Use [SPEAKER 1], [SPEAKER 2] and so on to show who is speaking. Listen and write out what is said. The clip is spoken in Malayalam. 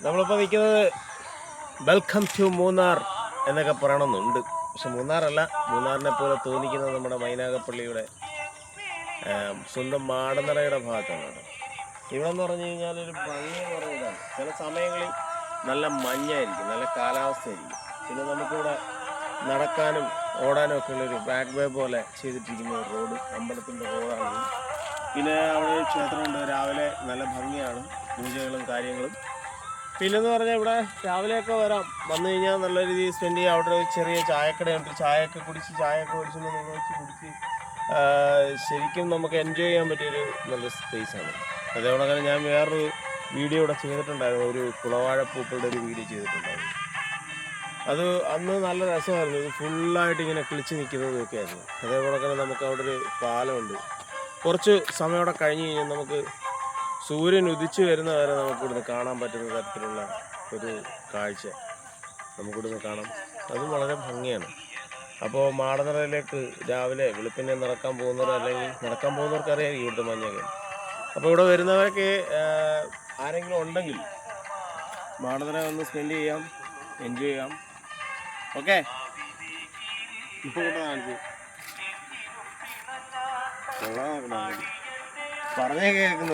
[SPEAKER 1] നമ്മളിപ്പോൾ നിൽക്കുന്നത് വെൽക്കം ടു മൂന്നാർ എന്നൊക്കെ പറയണമെന്നുണ്ട്. പക്ഷെ മൂന്നാറല്ല, മൂന്നാറിനെ പോലെ തോന്നിക്കുന്നത് നമ്മുടെ മൈനാഗപ്പള്ളിയുടെ സ്വന്തം മാടനറയുടെ ഭാഗത്താണ്. ഇവിടെ എന്ന് പറഞ്ഞു കഴിഞ്ഞാൽ ഒരു ഭംഗിയെന്ന് പറയുന്നതാണ്. ചില സമയങ്ങളിൽ നല്ല മഞ്ഞായിരിക്കും, നല്ല കാലാവസ്ഥയായിരിക്കും. പിന്നെ നമുക്കിവിടെ നടക്കാനും ഓടാനും ഒക്കെ ഉള്ളൊരു ബാക്ക് വേ പോലെ ചെയ്തിട്ടിരിക്കുന്ന ഒരു റോഡ്, അമ്പലത്തിൻ്റെ റോഡാണ്. പിന്നെ അവിടെ ഒരു ക്ഷേത്രമുണ്ട്, രാവിലെ നല്ല ഭംഗിയാണ്, പൂജകളും കാര്യങ്ങളും. പിന്നെന്ന് പറഞ്ഞാൽ ഇവിടെ രാവിലെയൊക്കെ വന്നു കഴിഞ്ഞാൽ നല്ല രീതിയിൽ സ്പെൻഡ് ചെയ്യുക. അവിടെ ഒരു ചെറിയ ചായക്കടയുണ്ട്, ചായയൊക്കെ കുടിച്ച് കുടിച്ച് ശരിക്കും നമുക്ക് എൻജോയ് ചെയ്യാൻ പറ്റിയൊരു നല്ല സ്പേസാണ്. അതേപോലെ തന്നെ ഞാൻ വേറൊരു വീഡിയോ ഇവിടെ ചെയ്തിട്ടുണ്ടായിരുന്നു, ഒരു കുളവാഴപ്പൂക്കളുടെ ഒരു വീഡിയോ ചെയ്തിട്ടുണ്ടായിരുന്നു. അത് അന്ന് നല്ല രസമായിരുന്നു. ഇത് ഫുള്ളായിട്ട് ഇങ്ങനെ കിളിച്ച് നിൽക്കുന്നതൊക്കെ ആയിരുന്നു. അതേപോലെ തന്നെ നമുക്ക് അവിടെ ഒരു പാലമുണ്ട്. കുറച്ച് സമയം അവിടെ കഴിഞ്ഞ് കഴിഞ്ഞാൽ നമുക്ക് സൂര്യൻ ഉദിച്ചു വരുന്ന വരെ നമുക്കിവിടുന്ന് കാണാൻ പറ്റുന്ന തരത്തിലുള്ള ഒരു കാഴ്ച നമുക്കിവിടുന്ന് കാണാം. അതും വളരെ ഭംഗിയാണ്. അപ്പോൾ മാടനറയിലേക്ക് രാവിലെ വെളുപ്പിനെ നടക്കാൻ പോകുന്നവർക്ക് അറിയാം ഇവിടുത്തെ മഞ്ഞൊക്കെ. അപ്പോൾ ഇവിടെ വരുന്നവരൊക്കെ ആരെങ്കിലും ഉണ്ടെങ്കിൽ മാടനറ ഒന്ന് സ്പെൻഡ് ചെയ്യാം, എൻജോയ് ചെയ്യാം. ഓക്കെ, ഇപ്പോൾ ഇവിടെ കാണിച്ചു പറഞ്ഞേ കേൾക്കുന്നു.